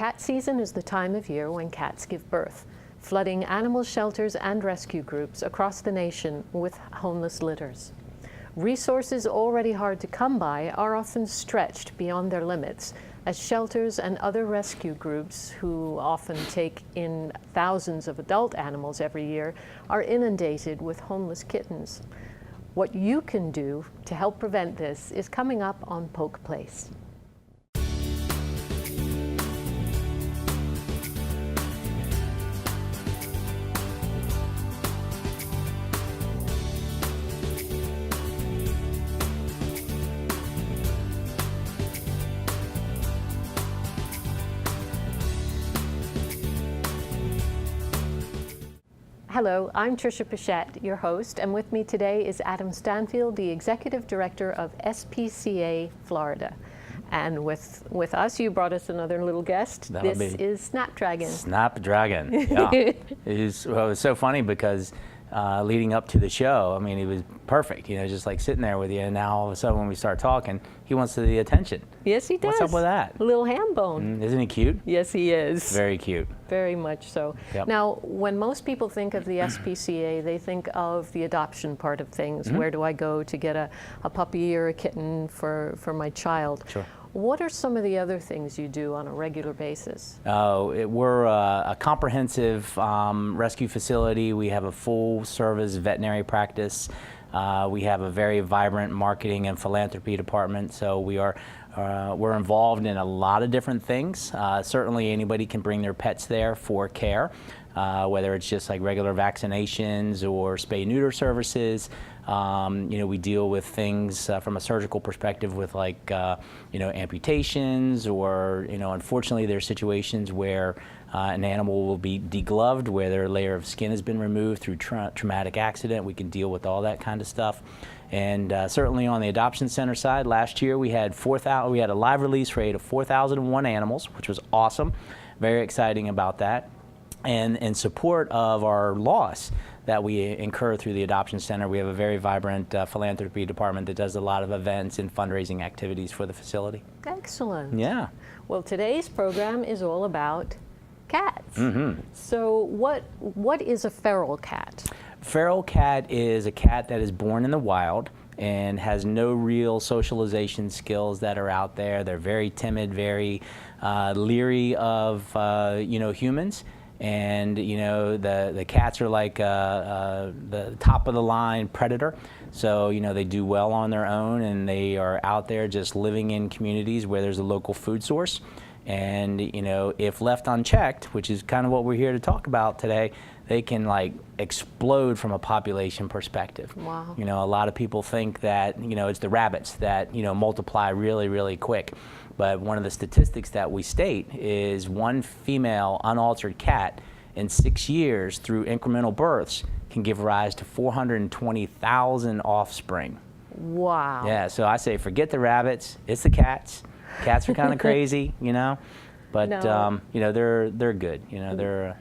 Cat season is the time of year when cats give birth, flooding animal shelters and rescue groups across the nation with homeless litters. Resources already hard to come by are often stretched beyond their limits, as shelters and other rescue groups, who often take in thousands of adult animals every year, are inundated with homeless kittens. What you can do to help prevent this is coming up on Polk Place. Hello, I'm Tricia Pichette, your host, and with me today is Adam Stanfield, the Executive Director of SPCA Florida. And with us, you brought us another little guest. This is Snapdragon. Snapdragon, yeah. It was so funny because leading up to the show, I mean, he was perfect, you know, just like sitting there with you, and now all of a sudden when we start talking, he wants the attention. Yes, he does. What's up with that? A little ham bone. Isn't he cute? Yes, he is. Very cute. Very much so. Yep. Now, when most people think of the SPCA, they think of the adoption part of things. Where do I go to get a puppy or a kitten for my child? Sure. What are some of the other things you do on a regular basis? We're a comprehensive rescue facility. We have a full-service veterinary practice. We have a very vibrant marketing and philanthropy department, so we're involved in a lot of different things. Certainly anybody can bring their pets there for care, whether it's just like regular vaccinations or spay-neuter services. You know, we deal with things from a surgical perspective with like, you know, amputations, or, you know, unfortunately there's situations where an animal will be degloved, where their layer of skin has been removed through traumatic accident. We can deal with all that kind of stuff. And certainly on the adoption center side, last year we had a live release rate of 4,001 animals, which was awesome. Very exciting about that. And in support of our loss that we incur through the adoption center, we have a very vibrant philanthropy department that does a lot of events and fundraising activities for the facility. Excellent. Yeah. Well, today's program is all about cats. So what is a feral cat? Feral cat is a cat that is born in the wild and has no real socialization skills that are out there. They're very timid, very leery of you know, humans. And you know, the cats are like the top of the line predator. So you know, they do well on their own, and they are out there just living in communities where there's a local food source. And you know, if left unchecked, which is kind of what we're here to talk about today, they can like explode from a population perspective. Wow. You know, a lot of people think that, you know, it's the rabbits that, you know, multiply really, really quick. But one of the statistics that we state is one female unaltered cat in 6 years through incremental births can give rise to 420,000 offspring. Wow. Yeah, so I say forget the rabbits, it's the cats. Cats are kind of crazy, you know, but No. you know, they're good. You know, they're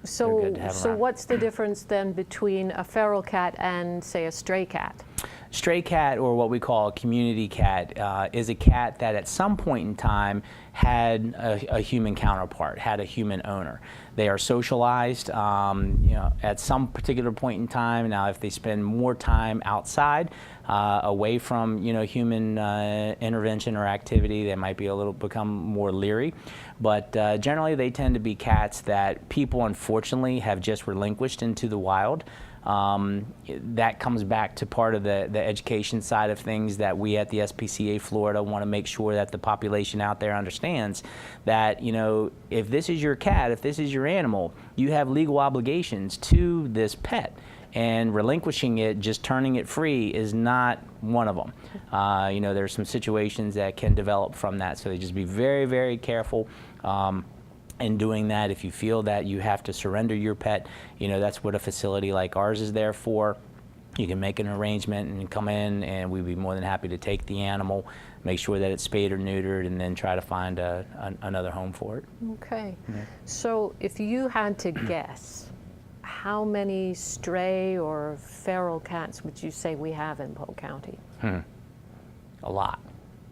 good to have So around. what's the difference then between a feral cat and, say, a stray cat? Stray cat, or what we call a community cat, is a cat that at some point in time had a human counterpart, had a human owner. They are socialized, you know, at some particular point in time. Now, if they spend more time outside, away from, you know, human intervention or activity, they might be become more leery. But generally, they tend to be cats that people, unfortunately, have just relinquished into the wild. That comes back to part of the education side of things that we at the SPCA Florida want to make sure that the population out there understands that, you know, if this is your cat, if this is your animal, you have legal obligations to this pet. And relinquishing it, just turning it free, is not one of them. You know, there's some situations that can develop from that, so just be very, very careful. In doing that, if you feel that you have to surrender your pet, you know, that's what a facility like ours is there for. You can make an arrangement and come in, and we'd be more than happy to take the animal, make sure that it's spayed or neutered, and then try to find another home for it. Okay. Yeah. So if you had to guess, how many stray or feral cats would you say we have in Polk County? A lot.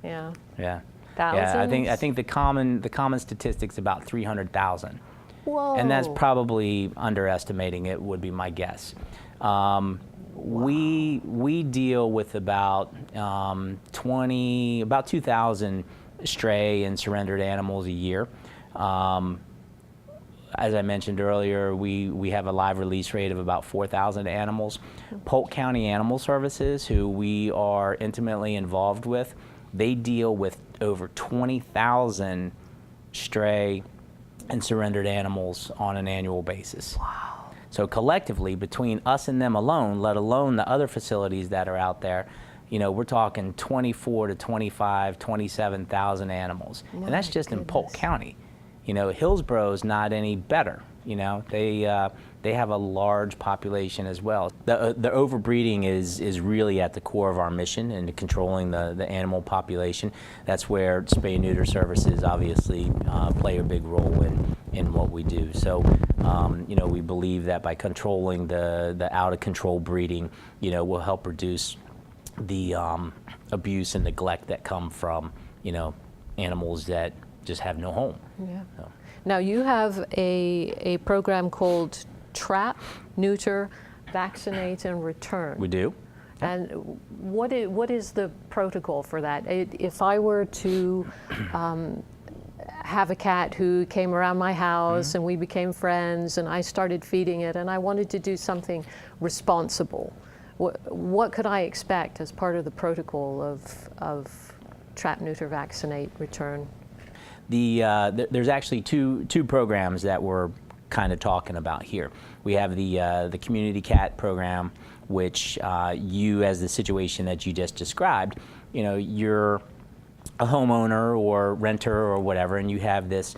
Yeah. Yeah. Yeah, I think the common statistic's about 300,000. Whoa. And that's probably underestimating it, would be my guess. Wow. We deal with about 2,000 stray and surrendered animals a year. As I mentioned earlier, we have a live release rate of about 4,000 animals. Polk County Animal Services, who we are intimately involved with, they deal with over 20,000 stray and surrendered animals on an annual basis. Wow. So collectively, between us and them alone, let alone the other facilities that are out there, we're talking 24 to 25, 27,000 animals. My and that's just goodness. in Polk County. Hillsboro's not any better. They have a large population as well. The overbreeding is really at the core of our mission in controlling the animal population. That's where spay-neuter services obviously play a big role in what we do. So, we believe that by controlling the out-of-control breeding, will help reduce the abuse and neglect that come from, animals that just have no home. Yeah. So. Now you have a program called Trap, Neuter, Vaccinate, and Return. We do. And what is the protocol for that? If I were to have a cat who came around my house and we became friends and I started feeding it and I wanted to do something responsible, what could I expect as part of the protocol of Trap, Neuter, Vaccinate, Return? There's actually two programs that we're kind of talking about here. We have the community cat program, which you, as the situation that you just described, you're a homeowner or renter or whatever, and you have this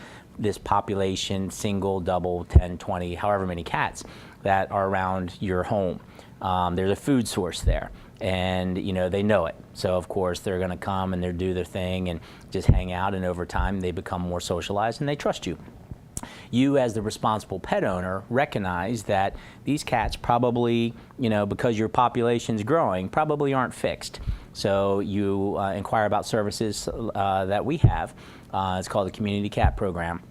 population, single, double, 10, 20, however many cats that are around your home. There's a food source there. And they know it, so of course they're going to come and they do their thing and just hang out, and over time they become more socialized and they trust you. You, as the responsible pet owner, recognize that these cats probably, because your population's growing, probably aren't fixed. So you inquire about services that we have. It's called the Community Cat Program.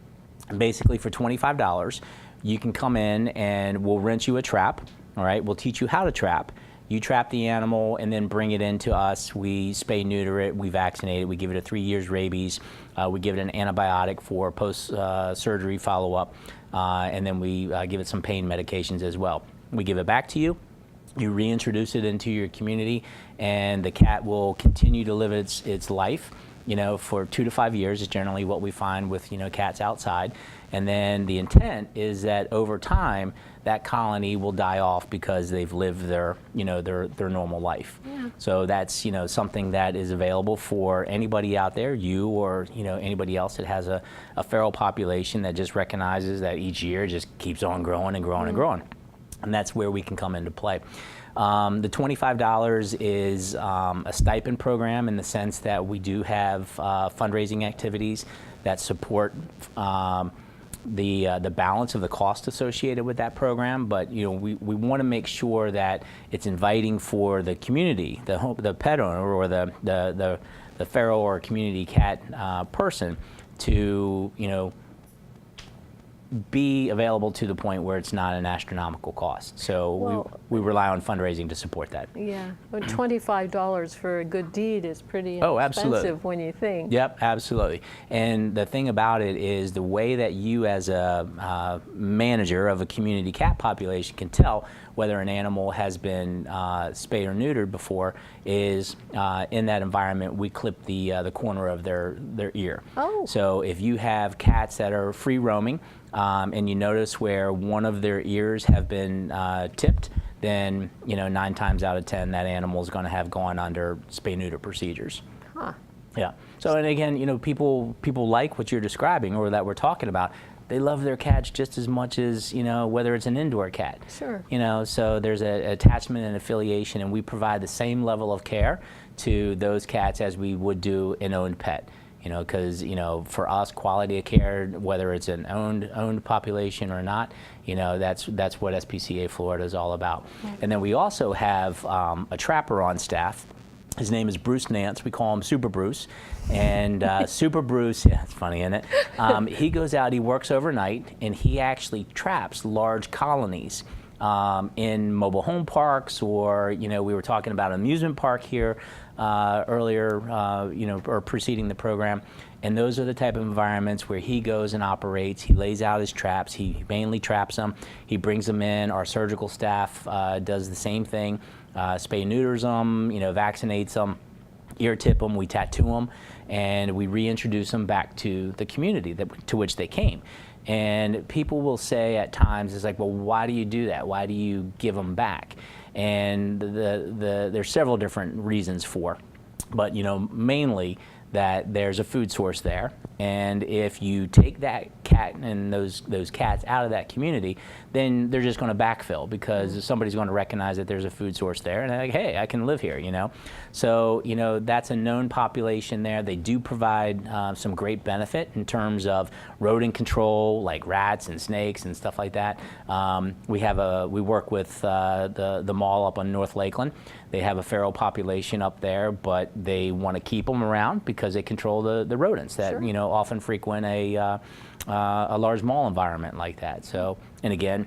And basically, for $25, you can come in and we'll rent you a trap. All right, we'll teach you how to trap. You trap the animal and then bring it into us. We spay neuter it, we vaccinate it, we give it a 3 years rabies, we give it an antibiotic for post-surgery follow-up, and then we give it some pain medications as well. We give it back to you, you reintroduce it into your community, and the cat will continue to live its life. For 2 to 5 years is generally what we find with cats outside, and then the intent is that over time that colony will die off because they've lived their normal life. Yeah. So that's something that is available for anybody out there, you or anybody else that has a feral population that just recognizes that each year just keeps on growing and growing and growing, and that's where we can come into play. The $25 is a stipend program in the sense that we do have fundraising activities that support the balance of the cost associated with that program. But we want to make sure that it's inviting for the community, the pet owner or the feral or community cat person to be available to the point where it's not an astronomical cost. So we rely on fundraising to support that. Yeah, but $25 for a good deed is pretty expensive absolutely. When you think. Yep, absolutely. And the thing about it is the way that you as a manager of a community cat population can tell whether an animal has been spayed or neutered before is in that environment we clip the corner of their ear. Oh. So if you have cats that are free roaming, and you notice where one of their ears have been tipped, then 9 times out of 10 that animal is going to have gone under spay-neuter procedures. Huh. Yeah. So and again, people like what you're describing or that we're talking about. They love their cats just as much as whether it's an indoor cat. Sure. So there's an attachment and affiliation, and we provide the same level of care to those cats as we would do an owned pet. Because for us, quality of care, whether it's an owned population or not, that's what SPCA Florida is all about. Right. And then we also have a trapper on staff His name is Bruce Nance. We call him Super Bruce. And Super Bruce, yeah, it's funny, isn't it? He goes out, he works overnight, and he actually traps large colonies in mobile home parks, or, we were talking about an amusement park here earlier, or preceding the program. And those are the type of environments where he goes and operates. He lays out his traps. He mainly traps them. He brings them in. Our surgical staff does the same thing. Spay neuters them, vaccinates them, ear tip them, we tattoo them, and we reintroduce them back to the community to which they came. And people will say at times, it's like, well, why do you do that? Why do you give them back? And there's several different reasons for, but mainly that there's a food source there, and if you take that cat and those cats out of that community, then they're just going to backfill, because somebody's going to recognize that there's a food source there, and they're like, hey, I can live here, So, that's a known population there. They do provide some great benefit in terms of rodent control, like rats and snakes and stuff like that. We work with the mall up on North Lakeland. They have a feral population up there, but they want to keep them around because they control the rodents that Sure. often frequent a large mall environment like that. So, and again,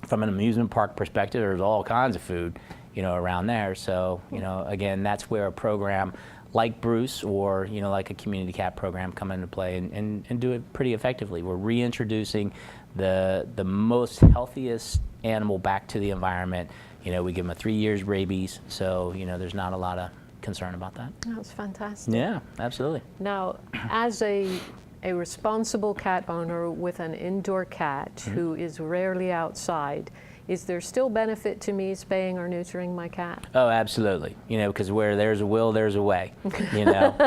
from an amusement park perspective, there's all kinds of food around there. So, again, that's where a program like Bruce, or like a community cat program, come into play and do it pretty effectively. We're reintroducing the most healthiest animal back to the environment. We give them a 3 years rabies, so there's not a lot of concern about that. That's fantastic. Yeah, absolutely. Now, as a responsible cat owner with an indoor cat who is rarely outside, is there still benefit to me spaying or neutering my cat? Oh, absolutely. Because where there's a will, there's a way.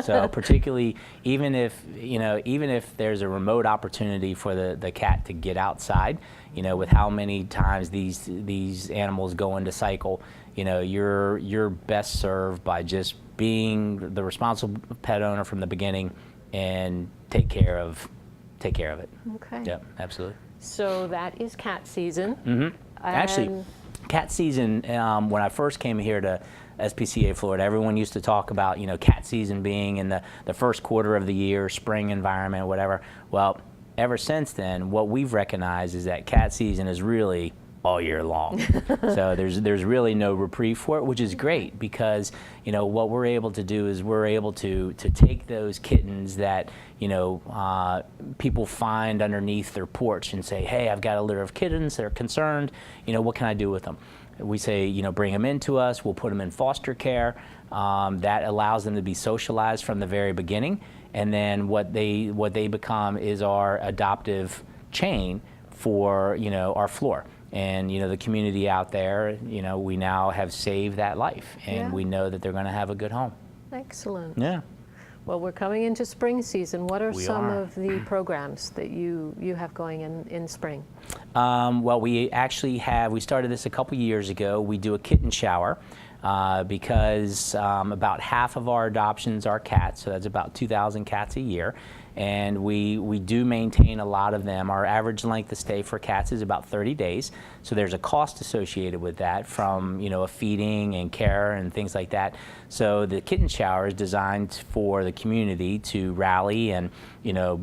So particularly, even if there's a remote opportunity for the cat to get outside, with how many times these animals go into cycle, you're best served by just being the responsible pet owner from the beginning and take care of it. Okay. Yep, absolutely. So that is cat season. Mm-hmm. Actually, cat season, when I first came here to SPCA Florida, everyone used to talk about, cat season being in the first quarter of the year, spring environment, whatever. Well, ever since then, what we've recognized is that cat season is really all year long. So there's really no reprieve for it, which is great, because what we're able to do is we're able to take those kittens that people find underneath their porch and say, hey, I've got a litter of kittens, they're concerned, what can I do with them? We say, bring them into us, we'll put them in foster care. That allows them to be socialized from the very beginning, and then what they become is our adoptive chain for our floor. And the community out there, we now have saved that life, and we know that they're going to have a good home. Excellent. Yeah. Well, we're coming into spring season. What are some of the programs that you have going in spring? Well, we started this a couple years ago. We do a kitten shower. Because about half of our adoptions are cats, so that's about 2,000 cats a year, and we do maintain a lot of them. Our average length of stay for cats is about 30 days, so there's a cost associated with that from a feeding and care and things like that. So the kitten shower is designed for the community to rally and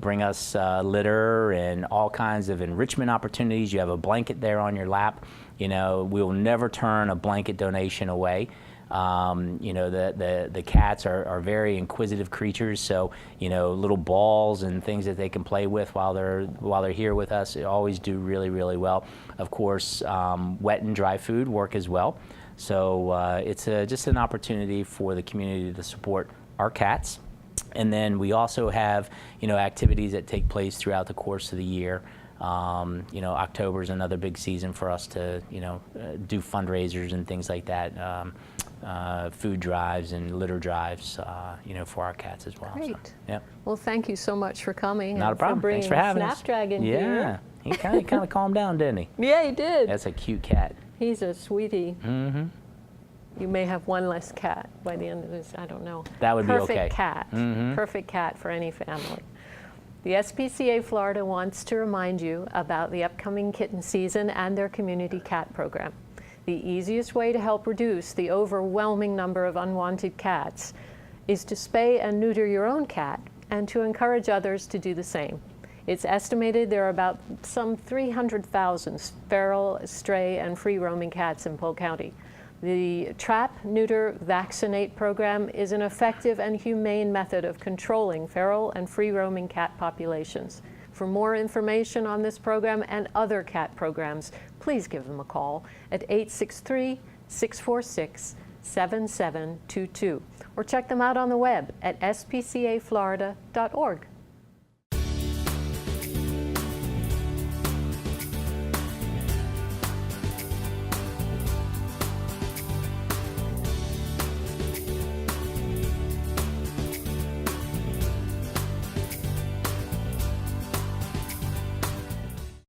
bring us litter and all kinds of enrichment opportunities. You have a blanket there on your lap. We'll never turn a blanket donation away. The cats are very inquisitive creatures, so little balls and things that they can play with while they're here with us always do really, really well. Of course, wet and dry food work as well. So it's just an opportunity for the community to support our cats. And then we also have activities that take place throughout the course of the year. October is another big season for us to, do fundraisers and things like that, food drives and litter drives, for our cats as well. Great. So, yep. Well, thank you so much for coming. Not a problem. Thanks for having us. Snapdragon Yeah. here. He kind of calmed down, didn't he? Yeah, he did. That's a cute cat. He's a sweetie. Mm-hmm. You may have one less cat by the end of this. I don't know. That would be okay. Perfect cat. Mm-hmm. Perfect cat for any family. The SPCA Florida wants to remind you about the upcoming kitten season and their community cat program. The easiest way to help reduce the overwhelming number of unwanted cats is to spay and neuter your own cat and to encourage others to do the same. It's estimated there are about some 300,000 feral, stray, and free-roaming cats in Polk County. The Trap, Neuter, Vaccinate program is an effective and humane method of controlling feral and free-roaming cat populations. For more information on this program and other cat programs, please give them a call at 863-646-7722 or check them out on the web at spcaflorida.org.